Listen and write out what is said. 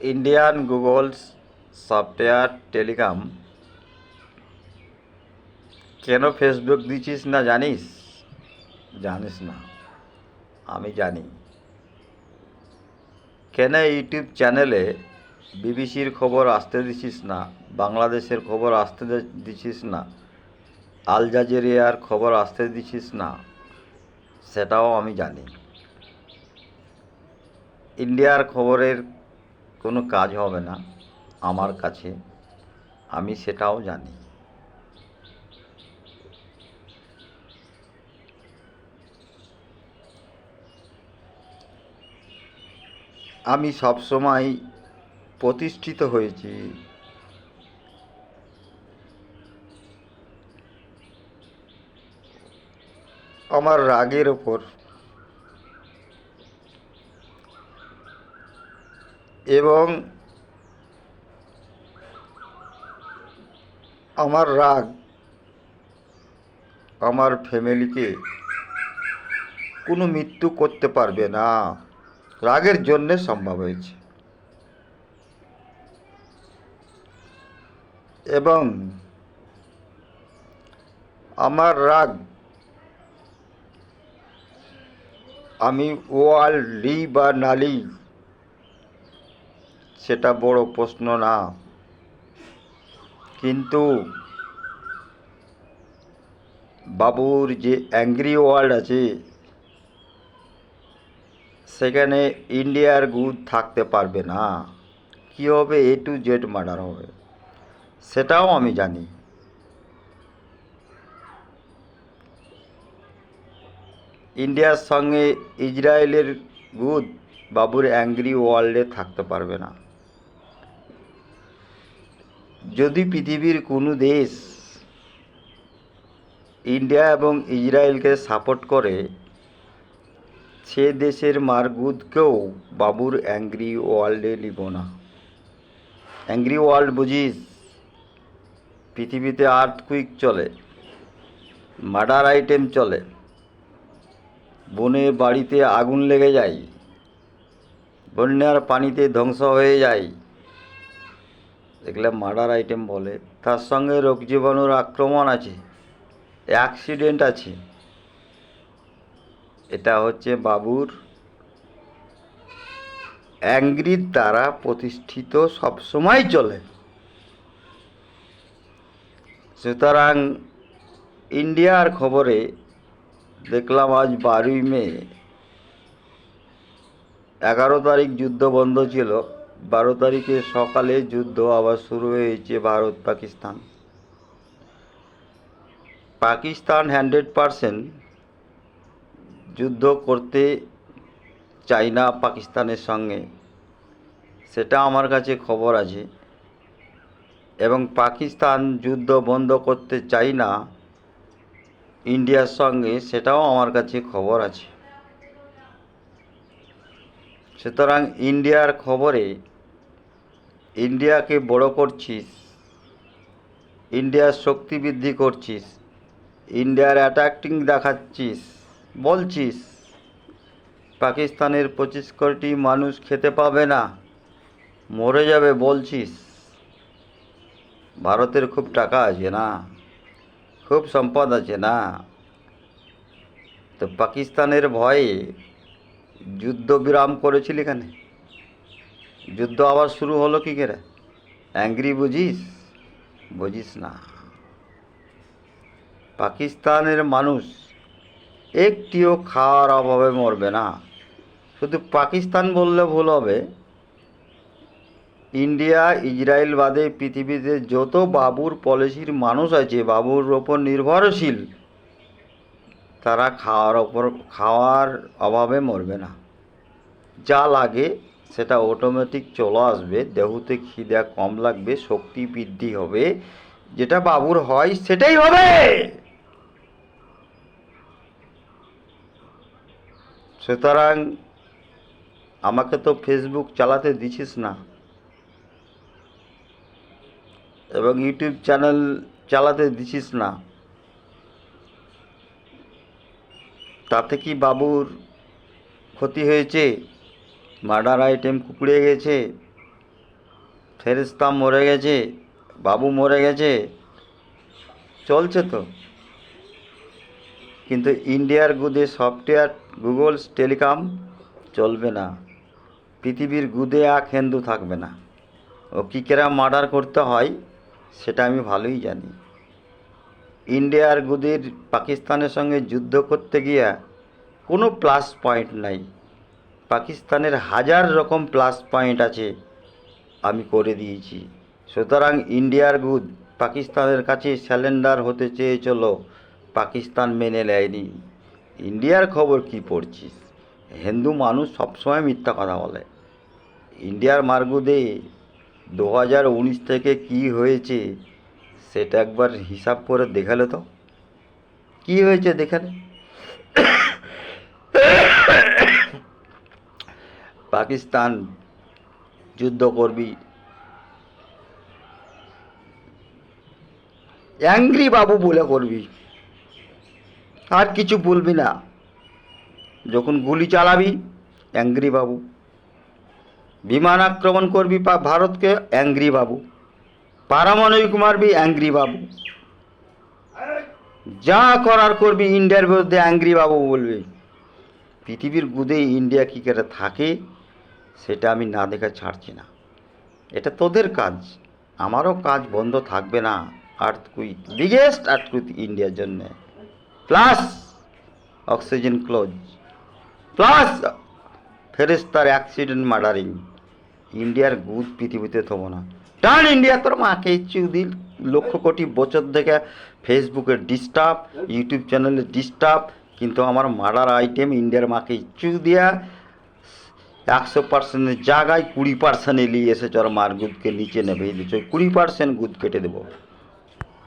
Indian Google software telecom কেন Facebook দিচ্ছিস না জানিস? জানিস না, আমি জানি। কেন ইউটিউব চ্যানেলে বিবিসির খবর আসতে দিচ্ছিস না, বাংলাদেশের খবর আসতে দিচ্ছিস না, আল জাজিরার খবর আসতে দিচ্ছিস না, সেটাও আমি জানি। ইন্ডিয়ার খবরের কোনো কাজ হবে না আমার কাছে, আমি সেটাও জানি। আমি সবসময় প্রতিষ্ঠিত হয়েছি আমার রাগের ওপর, এবং আমার রাগ আমার ফ্যামিলিকে কোনো মৃত্যু করতে পারবে না, রাগের জন্যে সম্ভব হয়েছে। এবং আমার রাগ আমি ওয়ার্ল্ড লি বা নালি, সেটা বড় প্রশ্ন না, কিন্তু বাবুর যে অ্যাংরি ওয়ার্ল্ড আছে সেখানে ইন্ডিয়ার গুড থাকতে পারবে না। কী হবে? A to Z মার্ডার হবে, সেটাও আমি জানি। ইন্ডিয়ার সঙ্গে ইসরায়েলের গুড বাবুর অ্যাংরি ওয়ার্ল্ডে থাকতে পারবে না। যদি পৃথিবীর কোনো দেশ ইন্ডিয়া এবং ইসরায়েলকে সাপোর্ট করে, সে দেশের মারগুদকেও বাবুর অ্যাংরি ওয়ার্ল্ডে নিব না। অ্যাংরি ওয়ার্ল্ড বুঝিস? পৃথিবীতে আর্থকুইক চলে, মার্ডার আইটেম চলে, বনে বাড়িতে আগুন লেগে যায়, বন্যার পানিতে ধ্বংস হয়ে যায়, এগুলো মার্ডার আইটেম বলে। তার সঙ্গে রোগ জীবাণুর আক্রমণ আছে, অ্যাক্সিডেন্ট আছে। এটা হচ্ছে বাবুর অ্যাংরির দ্বারা প্রতিষ্ঠিত, সবসময় চলে। সুতরাং ইন্ডিয়ার খবরে দেখলাম আজ 12ই মে, 11 তারিখ যুদ্ধ বন্ধ ছিল, 12 তারিখে সকালে যুদ্ধ আবার শুরু হয়েছে ভারত পাকিস্তান। পাকিস্তান 100% যুদ্ধ করতে চাই না পাকিস্তানের সঙ্গে, সেটা আমার কাছে খবর আছে। এবং পাকিস্তান যুদ্ধ বন্ধ করতে চাই না ইন্ডিয়ার সঙ্গে, সেটাও আমার কাছে খবর আছে। সুতরাং ইন্ডিয়ার খবরে ইন্ডিয়াকে বড় করছিস, ইন্ডিয়ার শক্তি বৃদ্ধি করছিস, ইন্ডিয়ার অ্যাট্রাক্টিং দেখাচ্ছিস, বলছিস পাকিস্তানের 25 কোটি মানুষ খেতে পাবে না, মরে যাবে বলছিস। ভারতের খুব টাকা আছে না, খুব সম্পদ আছে না, তো পাকিস্তানের ভয়ে যুদ্ধ বিরাম করেছিল এখানে, যুদ্ধ আবার শুরু হলো কী করে? অ্যাংরি বুঝিস? বুঝিস না। পাকিস্তানের মানুষ একটিও খাওয়ার অভাবে মরবে না। শুধু পাকিস্তান বললে ভুল হবে, ইন্ডিয়া ইসরায়েল বাদে পৃথিবীতে যত বাবুর পলিসির মানুষ আছে, বাবুর ওপর নির্ভরশীল, তারা খাওয়ার অভাবে মরবে না। যা লাগে সেটা অটোমেটিক চলে আসবে, দেহতে খিদে কম লাগবে, শক্তি বৃদ্ধি হবে, যেটা বাবুর হয় সেটাই হবে। সুতরাং আমাকে তো ফেসবুক চালাতে দিছিস না, এবং ইউটিউব চ্যানেল চালাতে দিছিস না, তাতে কি বাবুর ক্ষতি হয়েছে? মার্ডার আইটেম কুকড়ে গেছে, ফেরেশতা মরে গেছে, বাবু মরে গেছে, চলছে তো। কিন্তু ইন্ডিয়ার গুদে সফটওয়্যার, গুগল, টেলিকম চলবে না। পৃথিবীর গুদে এক হিন্দু থাকবে না। ও কী কেরা মার্ডার করতে হয় সেটা আমি ভালোই জানি। ইন্ডিয়ার গুদির পাকিস্তানের সঙ্গে যুদ্ধ করতে গিয়ে কোনো প্লাস পয়েন্ট নাই। পাকিস্তানের হাজার রকম প্লাস পয়েন্ট আছে, আমি করে দিয়েছি। সুতরাং ইন্ডিয়ার গুদ পাকিস্তানের কাছে স্যালেন্ডার হতে চেয়েছিল, পাকিস্তান মেনে নেয়নি। ইন্ডিয়ার খবর কি পড়ছিস? হিন্দু মানুষ সবসময় মিথ্যা কথা বলে। ইন্ডিয়ার মারগুদে 2019 থেকে কি হয়েছে সেটা একবার হিসাব করে দেখালে তো। কি হয়েছে দেখালে। পাকিস্তান যুদ্ধ করবি, অ্যাংরি বাবু বলে করবি, আর কিছু বলবি না। যখন গুলি চালাবি অ্যাংরি বাবু, বিমান আক্রমণ করবি ভারতকে অ্যাংরি বাবু, পারমাণবিক মারবি অ্যাংরি বাবু, যা করার করবি ইন্ডিয়ার বিরুদ্ধে অ্যাংরি বাবু বলবি। পৃথিবীর গুদে ইন্ডিয়া কী করে থাকে সেটা আমি না দেখে ছাড়ছি না। এটা তোদের কাজ, আমারও কাজ বন্ধ থাকবে না। আর্থকুইক, বিগেস্ট আর্থকুইক ইন্ডিয়ার জন্য, প্লাস অক্সিজেন ক্লোজ, প্লাস ফেরেস্তার অ্যাক্সিডেন্ট মার্ডারিং। ইন্ডিয়ার গুদ পৃথিবীতে থবো না। টান ইন্ডিয়া তোর মাকে চুদিল। লক্ষ কোটি বছর থেকে ফেসবুকে ডিস্টার্ব, ইউটিউব চ্যানেলে ডিস্টার্ব, কিন্তু আমার মার্ডার আইটেম ইন্ডিয়ার মাকে চু দিয়া 100%-এর জায়গায় 20% নিয়ে এসেছে। ওর মার গুদকে নিচে নেবে দিয়েছে, 20% গুদ কেটে দেবো।